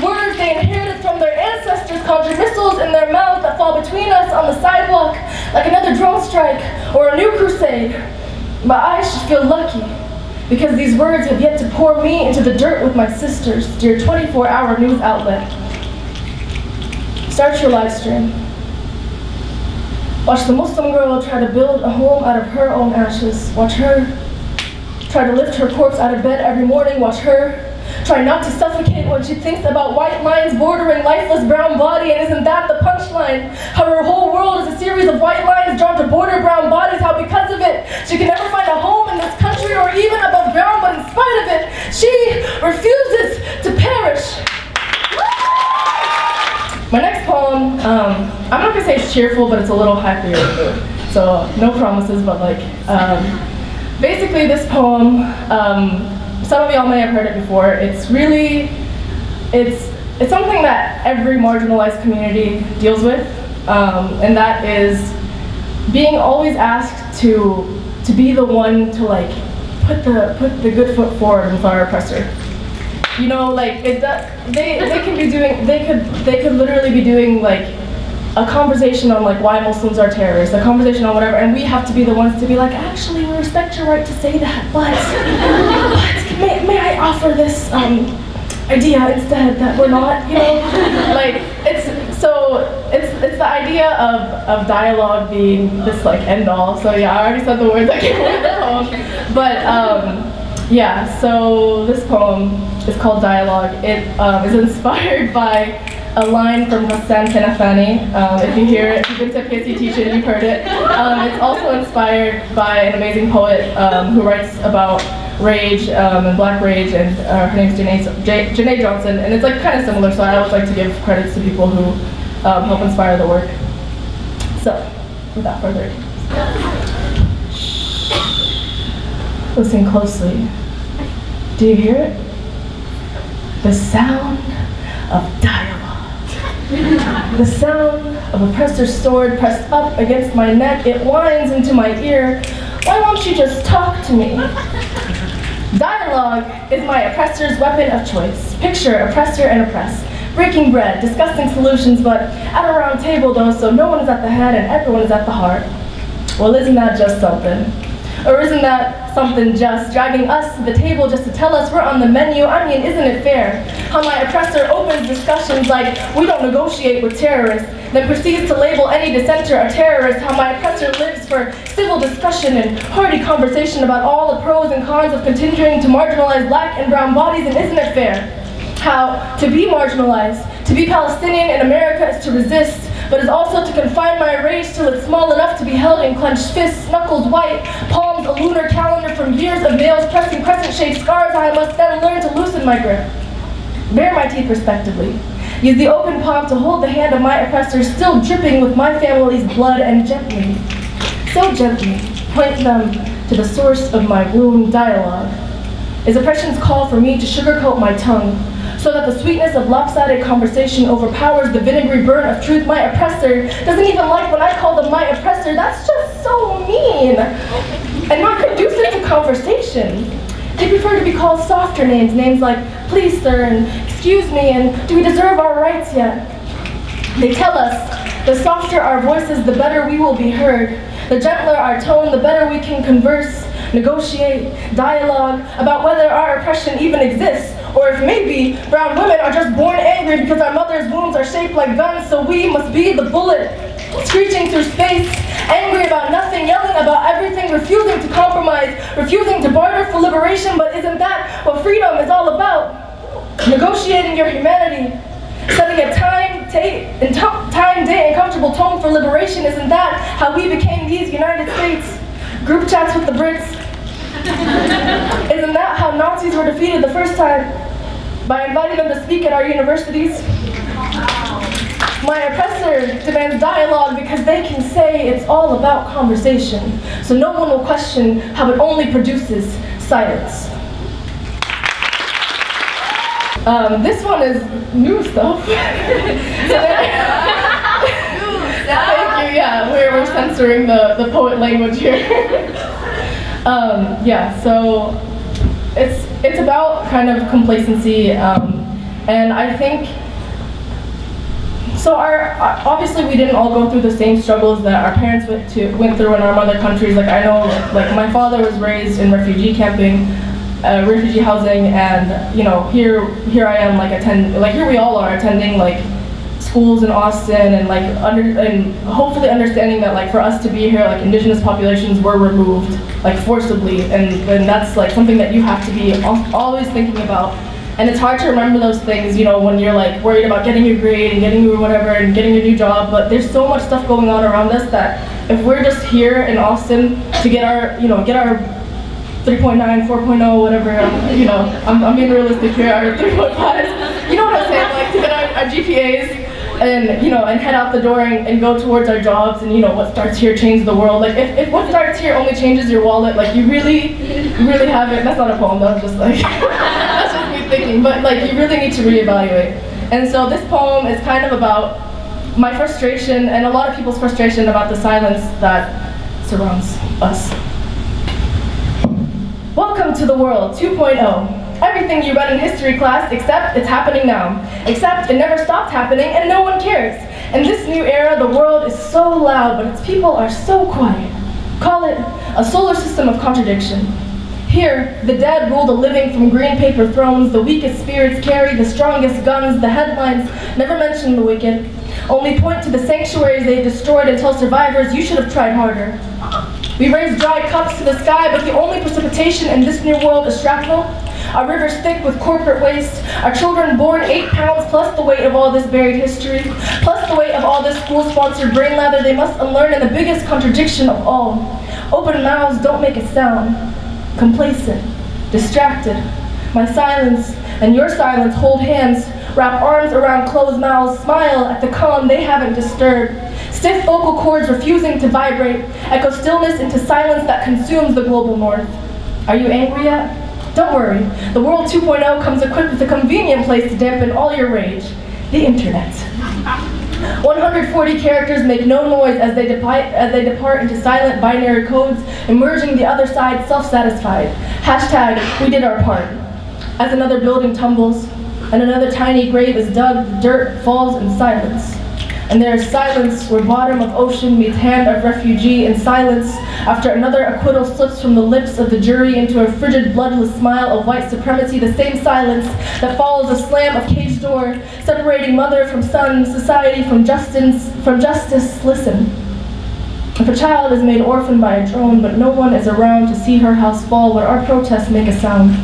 words they inherited from their ancestors conjure missiles in their mouths that fall between us on the sidewalk like another drone strike or a new crusade. But I should feel lucky because these words have yet to pour me into the dirt with my sisters, dear 24-hour news outlet. Start your live stream. Watch the Muslim girl try to build a home out of her own ashes. Watch her try to lift her corpse out of bed every morning. Watch her try not to suffocate when she thinks about white lines bordering lifeless brown body. And isn't that the punchline? How her whole world is a series of white lines drawn to border brown bodies. How because of it, she can never find a home in this country or even above ground. But in spite of it, she refuses to perish. My next poem, I'm not gonna say it's cheerful, but it's a little happier mood. So no promises, but like, basically this poem, some of y'all may have heard it before. It's really, it's something that every marginalized community deals with, and that is being always asked to be the one to like put the good foot forward with our oppressor. You know, like they could literally be doing like a conversation on like why Muslims are terrorists, a conversation on whatever, and we have to be the ones to be like, actually, we respect your right to say that, but may I offer this idea instead that we're not, you know, like it's the idea of dialogue being this like end all. So yeah, I already said the word that came with the poem, but yeah. So this poem is called Dialogue. It is inspired by a line from Hassan Kanafani. If you hear it, if you've been to a PSC teaching, you've heard it. It's also inspired by an amazing poet who writes about rage and black rage, and her name's Janae Johnson, and it's like kind of similar, so I always like to give credits to people who help inspire the work. So, without further ado, listen closely. Do you hear it? The sound of dialogue. The sound of oppressor's sword pressed up against my neck. It whines into my ear. Why won't you just talk to me? Dialogue is my oppressor's weapon of choice. Picture oppressor and oppressed, breaking bread, discussing solutions, but at a round table though, so no one is at the head and everyone is at the heart. Well, isn't that just something? Or isn't that something just dragging us to the table just to tell us we're on the menu? I mean, isn't it fair? How my oppressor opens discussions like we don't negotiate with terrorists, then proceeds to label any dissenter a terrorist. How my oppressor lives for civil discussion and hearty conversation about all the pros and cons of continuing to marginalize black and brown bodies, and isn't it fair? How to be marginalized, to be Palestinian in America is to resist, but is also to confine my rage till it's small enough to be held in clenched fists, knuckles white, palms a lunar calendar from years of nails pressing crescent-shaped scars. I must then learn to loosen my grip, bare my teeth respectively, use the open palm to hold the hand of my oppressor still dripping with my family's blood, and gently, so gently, point them to the source of my wound. Dialogue is oppression's call for me to sugarcoat my tongue, so that the sweetness of lopsided conversation overpowers the vinegary burn of truth. My oppressor doesn't even like when I call them my oppressor. That's just so mean and not conducive to conversation. They prefer to be called softer names, names like please sir and excuse me and do we deserve our rights yet? They tell us the softer our voices, the better we will be heard. The gentler our tone, the better we can converse, negotiate, dialogue about whether our oppression even exists, or if maybe brown women are just born angry because our mother's wombs are shaped like guns, so we must be the bullet, screeching through space, angry about nothing, yelling about everything, refusing to compromise, refusing to barter for liberation. But isn't that what freedom is all about? Negotiating your humanity, setting a time, date, and comfortable tone for liberation. Isn't that how we became these United States? Group chats with the Brits. Isn't that how Nazis were defeated the first time? By inviting them to speak at our universities? My oppressor demands dialogue because they can say it's all about conversation, so no one will question how it only produces silence. This one is new stuff. Thank you, yeah, we're censoring the poet language here. Yeah, so it's about kind of complacency, and I think, so obviously we didn't all go through the same struggles that our parents went through in our mother countries. Like I know, like my father was raised in refugee camping, refugee housing, and you know, here I am like here we all are attending like schools in Austin, and like and hopefully understanding that like for us to be here, like indigenous populations were removed like forcibly, and that's like something that you have to be always thinking about. And it's hard to remember those things, you know, when you're like worried about getting your grade and getting your whatever and getting a new job. But there's so much stuff going on around us that if we're just here in Austin to get our, you know, get our 3.9, 4.0, whatever, you know, I'm being realistic here, our 3.5s, you know what I'm saying, like to get our GPAs, and you know, and head out the door and go towards our jobs, and you know, what starts here changes the world. Like if what starts here only changes your wallet, like you really have it. That's not a poem, that's just like that's just me thinking, but like you really need to reevaluate. And so this poem is kind of about my frustration and a lot of people's frustration about the silence that surrounds us. Welcome to the world 2.0. Everything you read in history class, except it's happening now. Except it never stopped happening and no one cares. In this new era, the world is so loud, but its people are so quiet. Call it a solar system of contradiction. Here, the dead rule the living from green paper thrones, the weakest spirits carry the strongest guns, the headlines never mention the wicked, only point to the sanctuaries they destroyed and tell survivors you should have tried harder. We raise dry cups to the sky, but the only precipitation in this new world is shrapnel. Our rivers thick with corporate waste, our children born 8 pounds plus the weight of all this buried history, plus the weight of all this school-sponsored brain lather they must unlearn, and the biggest contradiction of all. Open mouths don't make a sound. Complacent, distracted. My silence and your silence hold hands, wrap arms around closed mouths, smile at the calm they haven't disturbed. Stiff vocal cords refusing to vibrate, echo stillness into silence that consumes the global north. Are you angry yet? Don't worry, the World 2.0 comes equipped with a convenient place to dampen all your rage, the internet. 140 characters make no noise as they depart into silent binary codes, emerging the other side self-satisfied. Hashtag, we did our part. As another building tumbles, and another tiny grave is dug, the dirt falls in silence. And there is silence where bottom of ocean meets hand of refugee, in silence after another acquittal slips from the lips of the jury into a frigid, bloodless smile of white supremacy, the same silence that follows a slam of cage door, separating mother from son, society from justice. Listen. If a child is made orphan by a drone, but no one is around to see her house fall, would our protests make a sound?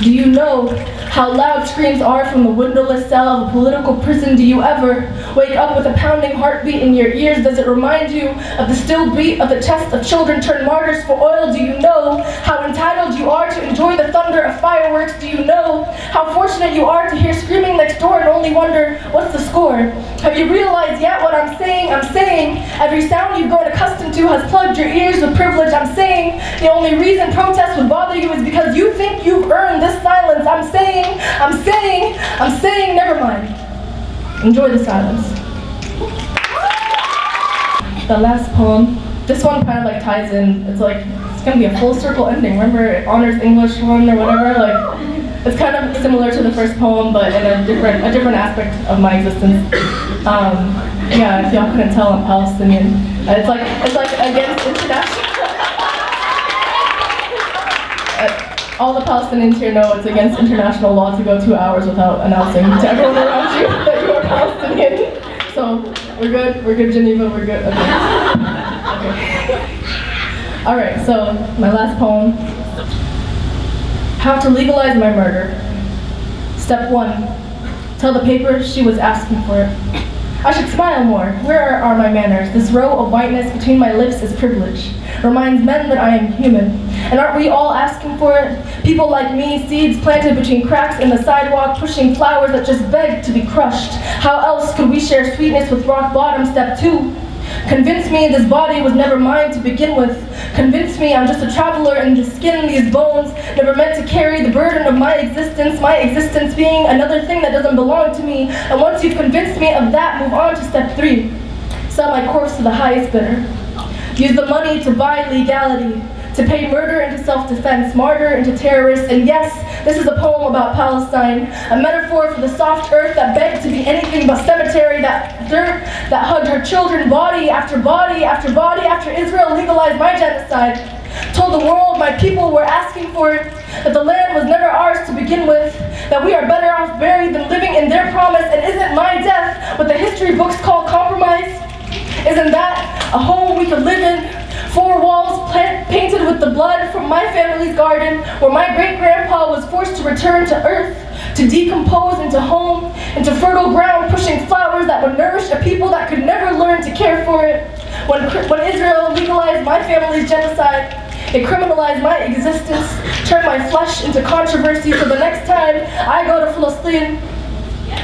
Do you know how loud screams are from the windowless cell of a political prison? Do you ever wake up with a pounding heartbeat in your ears? Does it remind you of the still beat of the chest of children turned martyrs for oil? Do you know how entitled you are to enjoy the thunder of fireworks? Do you know how fortunate you are to hear screaming next door and only wonder, what's the score? Have you realized yet what I'm saying? I'm saying every sound you've grown accustomed to has plugged your ears with privilege. I'm saying the only reason protest would bother you is because you think you've earned this silence. I'm saying, never mind. Enjoy the silence. The last poem, this one kind of like ties in, it's gonna be a full circle ending. Remember it honors English one or whatever? It's kind of similar to the first poem, but in a different aspect of my existence. Yeah, if y'all couldn't tell, I'm Palestinian. It's like against international. All the Palestinians here know it's against international law to go 2 hours without announcing to everyone around you that you are Palestinian. So we're good, Geneva, we're good. Okay. All right, so my last poem. How to legalize my murder. Step 1, tell the paper she was asking for it. I should smile more. Where are my manners? This row of whiteness between my lips is privilege. Reminds men that I am human. And aren't we all asking for it? People like me, seeds planted between cracks in the sidewalk, pushing flowers that just beg to be crushed. How else could we share sweetness with rock bottom? Step 2, convince me this body was never mine to begin with. Convince me I'm just a traveler in the skin, these bones, never meant to carry the burden of my existence being another thing that doesn't belong to me. And once you've convinced me of that, move on to step 3. Sell my corpse to the highest bidder. Use the money to buy legality, to pay murder into self-defense, martyr into terrorists. And yes, this is a poem about Palestine, a metaphor for the soft earth that begged to be anything but cemetery, that dirt that hugged her children, body after body after body after Israel legalized my genocide. Told the world my people were asking for it, that the land was never ours to begin with, that we are better off buried than living in their promise. And isn't my death what the history books call compromise? Isn't that a home we could live in? 4 walls painted with the blood from my family's garden, where my great-grandpa was forced to return to earth, to decompose into home, into fertile ground, pushing flowers that would nourish a people that could never learn to care for it. When Israel legalized my family's genocide, it criminalized my existence, turned my flesh into controversy. So the next time I go to Palestine,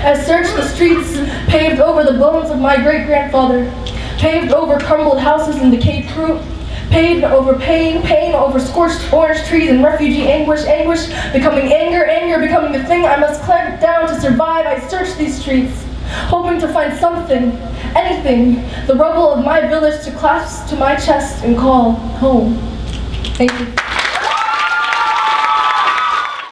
I search the streets paved over the bones of my great-grandfather, paved over crumbled houses and decayed fruit, pain over pain, pain over scorched orange trees and refugee anguish, anguish becoming anger, anger becoming the thing I must clamp down to survive. I search these streets, hoping to find something, anything, the rubble of my village to clasp to my chest and call home. Thank you.